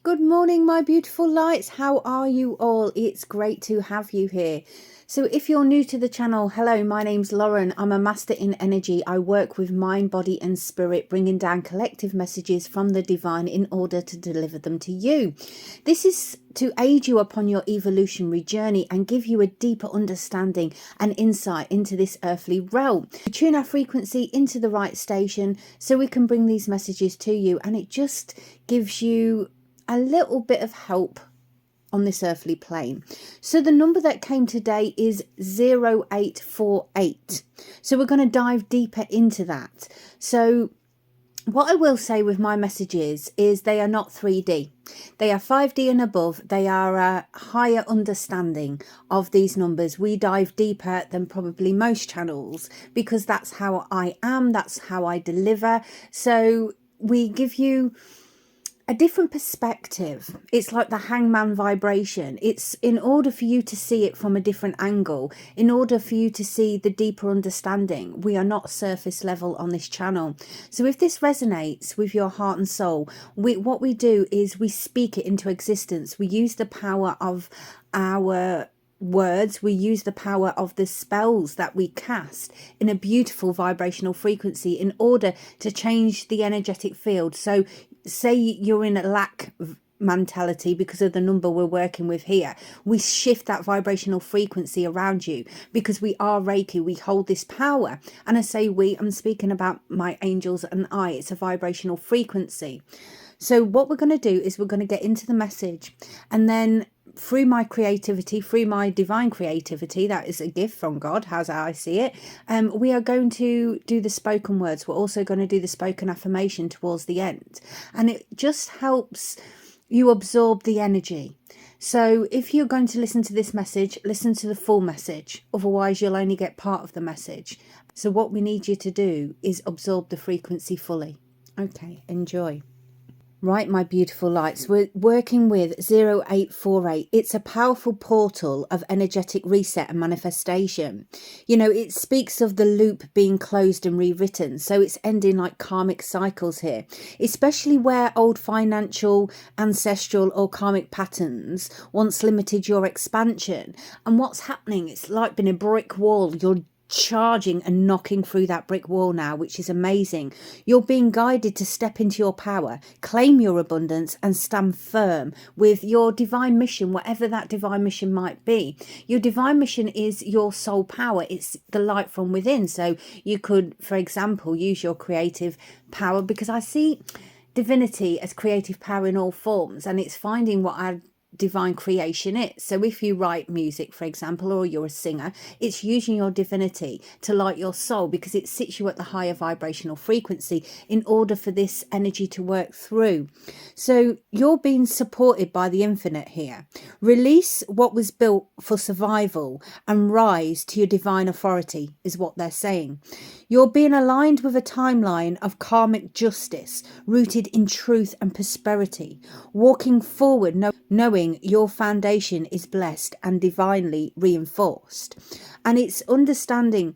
Good morning, my beautiful lights. How are you all? It's great to have you here. So if you're new to the channel, hello, my name's Lauren. I'm a master in energy. I work with mind, body and spirit, bringing down collective messages from the divine in order to deliver them to you. This is to aid you upon your evolutionary journey and give you a deeper understanding and insight into this earthly realm. We tune our frequency into the right station so we can bring these messages to you, and it just gives you a little bit of help on this earthly plane. So the number that came today is 0848. So we're going to dive deeper into that. So what I will say with my messages is they are not 3D. They are 5D and above. They are a higher understanding of these numbers. We dive deeper than probably most channels because that's how I am. That's how I deliver. So we give you a different perspective. It's like the hangman vibration. It's in order for you to see it from a different angle, in order for you to see the deeper understanding. We are not surface level on this channel. So if this resonates with your heart and soul, what we do is we speak it into existence. We use the power of our words, we use the power of the spells that we cast in a beautiful vibrational frequency in order to change the energetic field. So say you're in a lack mentality because of the number we're working with here, we shift that vibrational frequency around you because we are Reiki. We hold this power, and I say I'm speaking about my angels and I. It's a vibrational frequency. So what we're going to do is we're going to get into the message, and then through my creativity, through my divine creativity, that is a gift from God, how's how I see it, we are going to do the spoken words. We're also going to do the spoken affirmation towards the end, and it just helps you absorb the energy. So if you're going to listen to this message, listen to the full message, otherwise you'll only get part of the message. So what we need you to do is absorb the frequency fully. Okay, enjoy. Right, my beautiful lights, we're working with 0848. It's a powerful portal of energetic reset and manifestation. You know, it speaks of the loop being closed and rewritten. So it's ending like karmic cycles here, especially where old financial, ancestral or karmic patterns once limited your expansion. And what's happening, it's like being a brick wall. You're charging and knocking through that brick wall now, which is amazing. You're being guided to step into your power, claim your abundance and stand firm with your divine mission, whatever that divine mission might be. Your divine mission is your soul power. It's the light from within. So you could, for example, use your creative power, because I see divinity as creative power in all forms, and it's finding what our divine creation is. So if you write music, for example, or you're a singer, it's using your divinity to light your soul, because it sits you at the higher vibrational frequency in order for this energy to work through. So you're being supported by the infinite here. Release what was built for survival and rise to your divine authority is what they're saying. You're being aligned with a timeline of karmic justice rooted in truth and prosperity, walking forward knowing your foundation is blessed and divinely reinforced. And it's understanding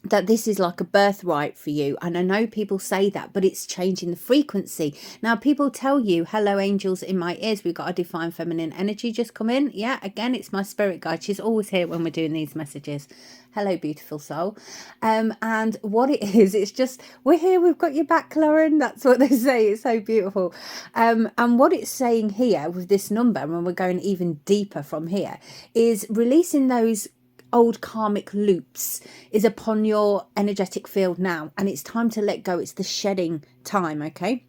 that this is like a birthright for you. And I know people say that, but it's changing the frequency. Now, people tell you, hello, angels in my ears, we've got a divine feminine energy just come in. Yeah, again, it's my spirit guide. She's always here when we're doing these messages. Hello, beautiful soul. And what it is, it's just, we're here, we've got your back, Lauren. That's what they say. It's so beautiful. And what it's saying here with this number, and we're going even deeper from here, is releasing those old karmic loops is upon your energetic field now, and it's time to let go. It's the shedding time. Okay,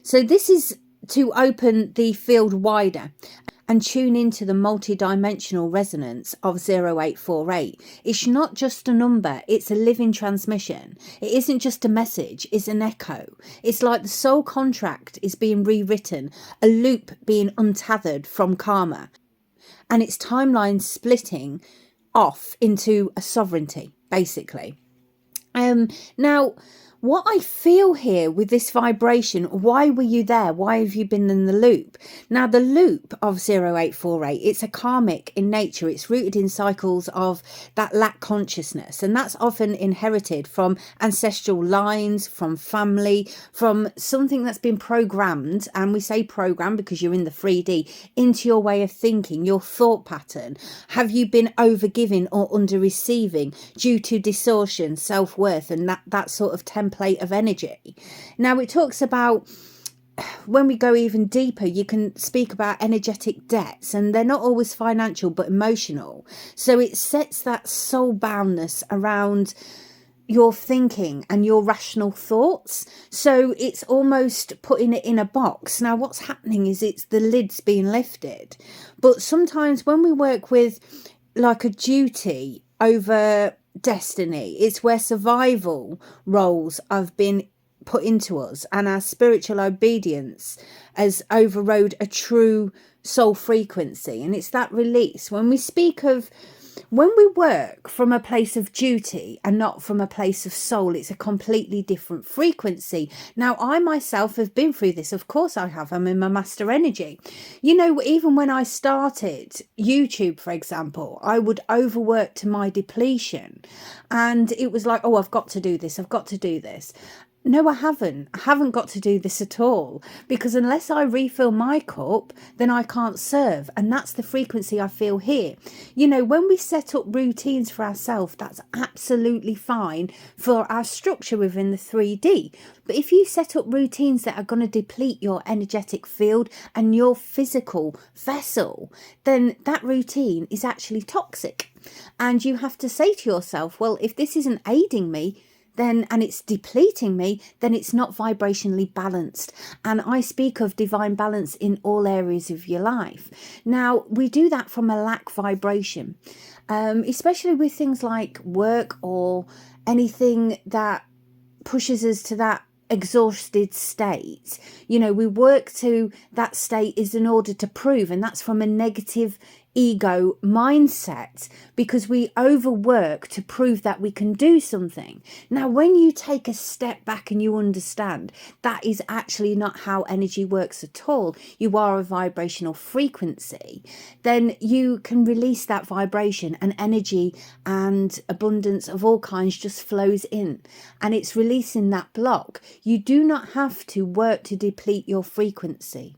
so this is to open the field wider and tune into the multi-dimensional resonance of 0848. It's not just a number, it's a living transmission. It isn't just a message, it's an echo. It's like the soul contract is being rewritten, a loop being untethered from karma, and its timeline splitting off into a sovereignty, basically. Now, what I feel here with this vibration, why were you there? Why have you been in the loop? Now, the loop of 0848, it's a karmic in nature. It's rooted in cycles of that lack consciousness. And that's often inherited from ancestral lines, from family, from something that's been programmed. And we say program because you're in the 3D, into your way of thinking, your thought pattern. Have you been overgiving or under receiving due to distortion, self-worth, and that sort of template of energy? Now, it talks about, when we go even deeper, you can speak about energetic debts, and they're not always financial but emotional. So it sets that soul boundness around your thinking and your rational thoughts. So it's almost putting it in a box. Now, what's happening is it's the lid's being lifted. But sometimes when we work with like a duty over destiny, it's where survival roles have been put into us, and our spiritual obedience has overrode a true soul frequency. And it's that release. When we work from a place of duty and not from a place of soul, it's a completely different frequency. Now, I myself have been through this. Of course I have. I'm in my master energy. You know, even when I started YouTube, for example, I would overwork to my depletion. And it was like, oh, I've got to do this. I've got to do this. No, I haven't. I haven't got to do this at all, because unless I refill my cup, then I can't serve. And that's the frequency I feel here. You know, when we set up routines for ourselves, that's absolutely fine for our structure within the 3D. But if you set up routines that are going to deplete your energetic field and your physical vessel, then that routine is actually toxic. And you have to say to yourself, well, if this isn't aiding me, then, and it's depleting me, then it's not vibrationally balanced. And I speak of divine balance in all areas of your life. Now, we do that from a lack vibration, especially with things like work or anything that pushes us to that exhausted state. You know, we work to that state is in order to prove, and that's from a negative ego mindset, because we overwork to prove that we can do something. Now, when you take a step back and you understand that is actually not how energy works at all, you are a vibrational frequency, then you can release that vibration, and energy and abundance of all kinds just flows in, and it's releasing that block. You do not have to work to deplete your frequency.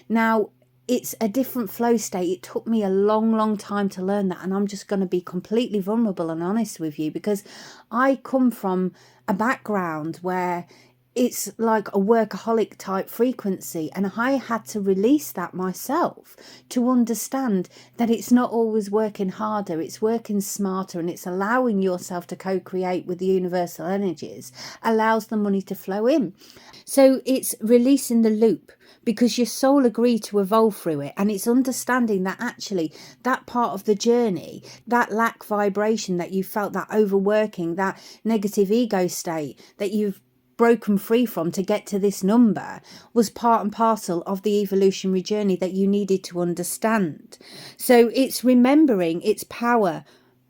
Now, it's a different flow state. It took me a long time to learn that. And I'm just going to be completely vulnerable and honest with you, because I come from a background where it's like a workaholic type frequency, and I had to release that myself to understand that it's not always working harder, it's working smarter, and it's allowing yourself to co-create with the universal energies, allows the money to flow in. So it's releasing the loop, because your soul agreed to evolve through it, and it's understanding that actually that part of the journey, that lack vibration that you felt, that overworking, that negative ego state that you've broken free from to get to this number, was part and parcel of the evolutionary journey that you needed to understand. So it's remembering its power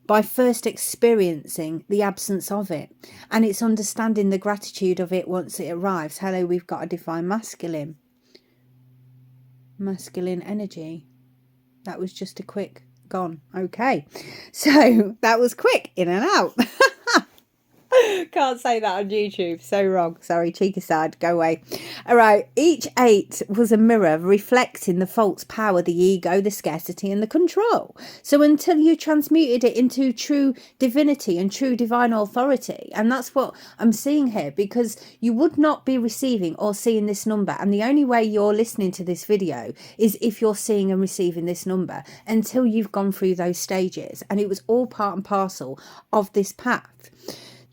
by first experiencing the absence of it, and it's understanding the gratitude of it once it arrives. Hello, we've got a divine masculine energy. That was just a quick gone. Okay, so that was quick, in and out. Can't say that on YouTube. So wrong. Sorry, cheeky side. Go away. All right. Each 8 was a mirror reflecting the false power, the ego, the scarcity, and the control. So until you transmuted it into true divinity and true divine authority, and that's what I'm seeing here, because you would not be receiving or seeing this number. And the only way you're listening to this video is if you're seeing and receiving this number, until you've gone through those stages. And it was all part and parcel of this path.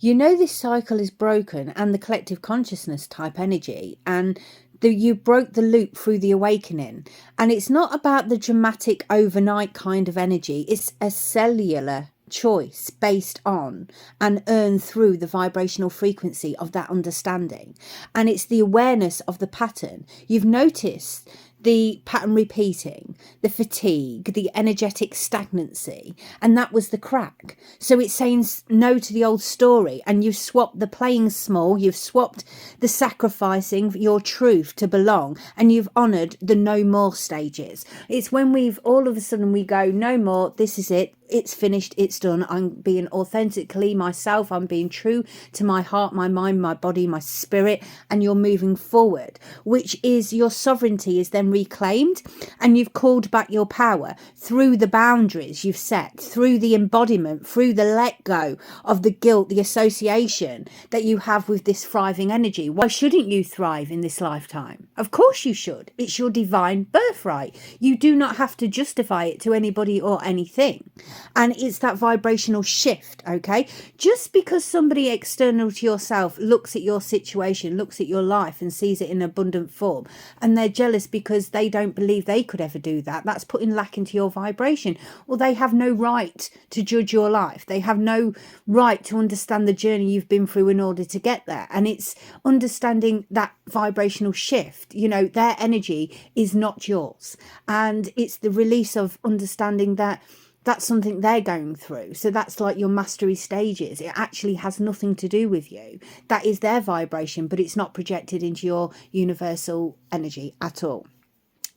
You know, this cycle is broken, and the collective consciousness type energy, and you broke the loop through the awakening. And it's not about the dramatic overnight kind of energy. It's a cellular choice based on and earned through the vibrational frequency of that understanding. And it's the awareness of the pattern. You've noticed the pattern repeating, the fatigue, the energetic stagnancy, and that was the crack. So it's saying no to the old story, and you've swapped the playing small, you've swapped the sacrificing your truth to belong, and you've honoured the no more stages. It's when we've all of a sudden we go, no more, this is it, it's finished, it's done, I'm being authentically myself, I'm being true to my heart, my mind, my body, my spirit, and you're moving forward, which is your sovereignty is then reclaimed, and you've called back your power through the boundaries you've set, through the embodiment, through the let go of the guilt, the association that you have with this thriving energy. Why shouldn't you thrive in this lifetime? Of course you should. It's your divine birthright. You do not have to justify it to anybody or anything. And it's that vibrational shift, okay? Just because somebody external to yourself looks at your situation, looks at your life and sees it in abundant form, and they're jealous because they don't believe they could ever do that, that's putting lack into your vibration. Well, they have no right to judge your life. They have no right to understand the journey you've been through in order to get there. And it's understanding that vibrational shift. You know, their energy is not yours. And it's the release of understanding that that's something they're going through. So that's like your mastery stages. It actually has nothing to do with you. That is their vibration, but it's not projected into your universal energy at all.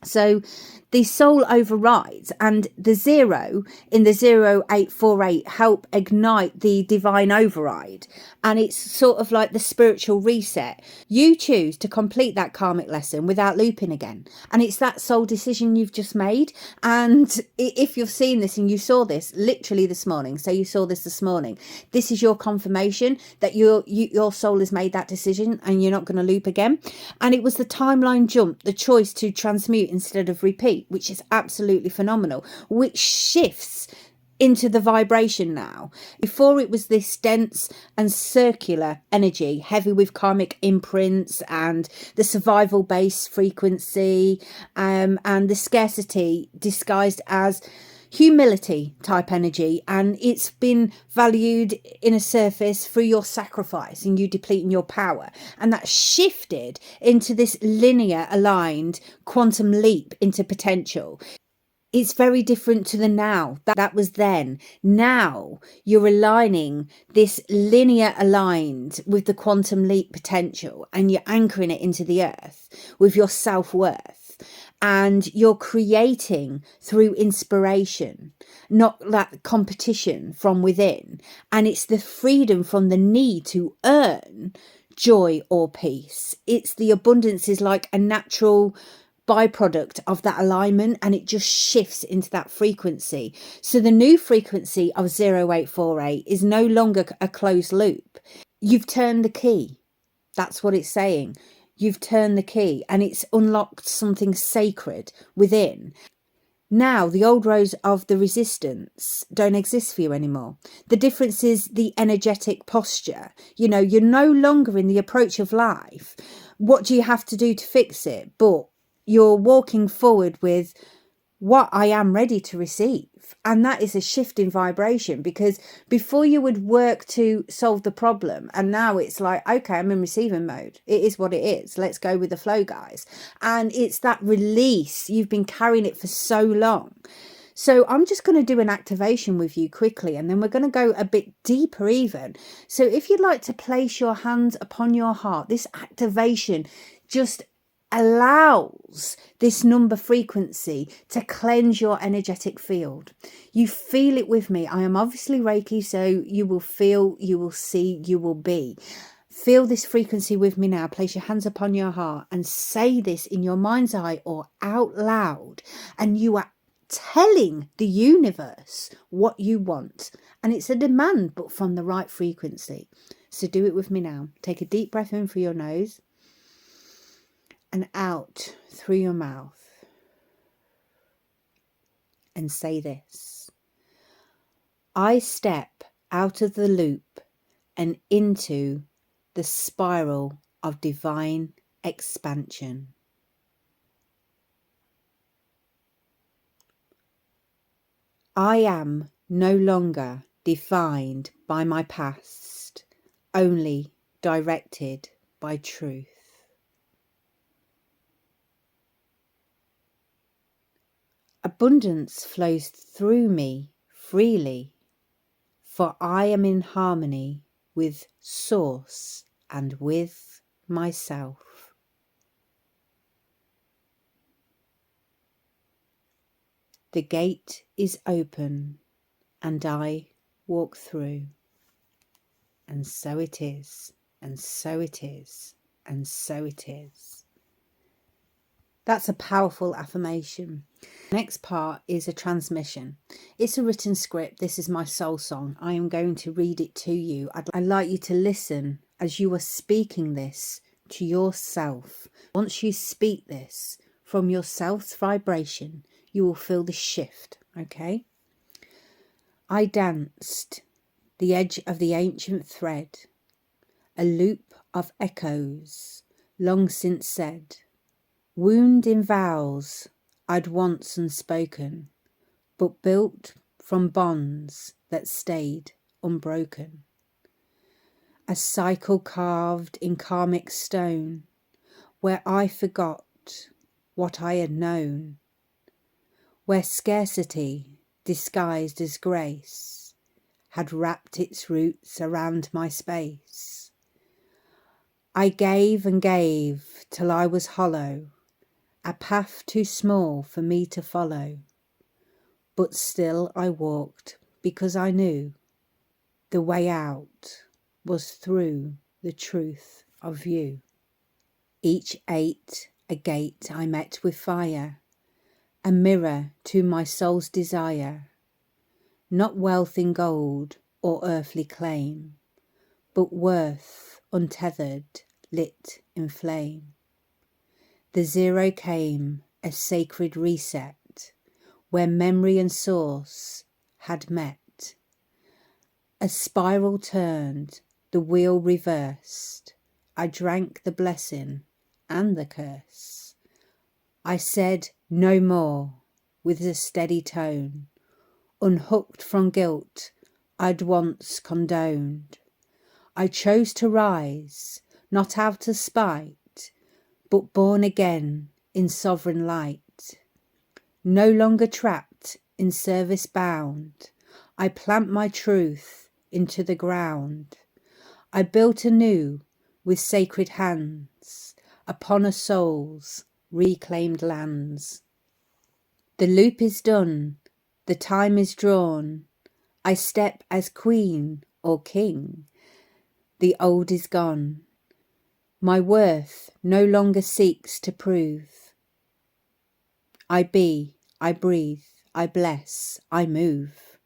So the soul overrides, and the 0 in the 0848 help ignite the divine override, and it's sort of like the spiritual reset. You choose to complete that karmic lesson without looping again, and it's that soul decision you've just made. And if you've seen this and you saw this literally this morning, say you saw this morning, this is your confirmation that your soul has made that decision and you're not going to loop again. And it was the timeline jump, the choice to transmute instead of repeat, which is absolutely phenomenal, which shifts into the vibration now. Before, it was this dense and circular energy, heavy with karmic imprints and the survival based frequency, and the scarcity disguised as humility type energy, and it's been valued in a surface through your sacrifice and you depleting your power, and that shifted into this linear aligned quantum leap into potential. It's very different to the now. That was then. Now you're aligning this linear aligned with the quantum leap potential, and you're anchoring it into the earth with your self-worth. And you're creating through inspiration, not that competition from within. And it's the freedom from the need to earn joy or peace. It's the abundance is like a natural byproduct of that alignment, and it just shifts into that frequency. So the new frequency of 0848 is no longer a closed loop. You've turned the key. That's what it's saying. You've turned the key, and it's unlocked something sacred within. Now the old rows of the resistance don't exist for you anymore. The difference is the energetic posture. You know, you're no longer in the approach of life. What do you have to do to fix it? But you're walking forward with what I am ready to receive. And that is a shift in vibration, because before you would work to solve the problem, and now it's like, okay, I'm in receiving mode. It is what it is. Let's go with the flow, guys. And it's that release. You've been carrying it for so long. So I'm just going to do an activation with you quickly, and then we're going to go a bit deeper even. So if you'd like to place your hands upon your heart, this activation just allows this number frequency to cleanse your energetic field. You feel it with me. I am obviously Reiki, so you will feel, you will see, you will be. Feel this frequency with me now. Place your hands upon your heart and say this in your mind's eye or out loud, and you are telling the universe what you want, and it's a demand, but from the right frequency. So do it with me now. Take a deep breath in through your nose and out through your mouth, and say this: I step out of the loop and into the spiral of divine expansion. I am no longer defined by my past, only directed by truth. Abundance flows through me freely, for I am in harmony with Source and with myself. The gate is open and I walk through. And so it is, and so it is, and so it is. That's a powerful affirmation. The next part is a transmission. It's a written script. This is my soul song. I am going to read it to you. I'd like you to listen as you are speaking this to yourself. Once you speak this from your self's vibration, you will feel the shift, okay? I danced the edge of the ancient thread, a loop of echoes long since said, wound in vows I'd once unspoken, but built from bonds that stayed unbroken. A cycle carved in karmic stone, where I forgot what I had known, where scarcity disguised as grace had wrapped its roots around my space. I gave and gave till I was hollow, a path too small for me to follow. But still I walked because I knew the way out was through the truth of you. Each ate a gate I met with fire, a mirror to my soul's desire. Not wealth in gold or earthly claim, but worth untethered, lit in flame. The zero came, a sacred reset, where memory and source had met. A spiral turned, the wheel reversed. I drank the blessing and the curse. I said no more with a steady tone, unhooked from guilt I'd once condoned. I chose to rise, not out of spite, but born again in sovereign light. No longer trapped in service bound, I plant my truth into the ground. I built anew with sacred hands upon a soul's reclaimed lands. The loop is done, the time is drawn. I step as queen or king. The old is gone. My worth no longer seeks to prove. I be, I breathe, I bless, I move.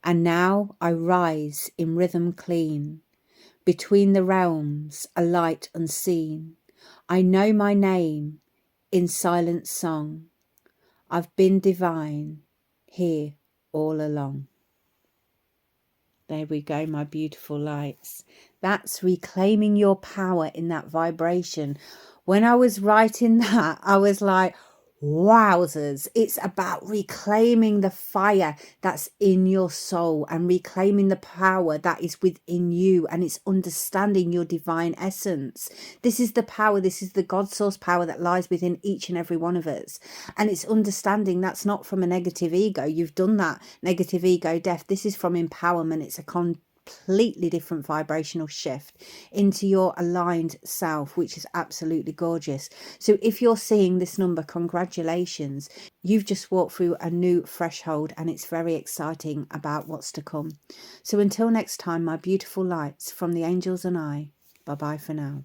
And now I rise in rhythm clean. Between the realms, a light unseen. I know my name in silent song. I've been divine here all along. There we go, my beautiful lights. That's reclaiming your power in that vibration. When I was writing that, I was like, wowzers. It's about reclaiming the fire that's in your soul and reclaiming the power that is within you, and it's understanding your divine essence. This is the power, this is the God source power that lies within each and every one of us, and it's understanding that's not from a negative ego. You've done that negative ego death. This is from empowerment. It's a completely different vibrational shift into your aligned self, which is absolutely gorgeous. So if you're seeing this number, congratulations, you've just walked through a new threshold, and it's very exciting about what's to come. So until next time, my beautiful lights, from the angels and I, bye bye for now.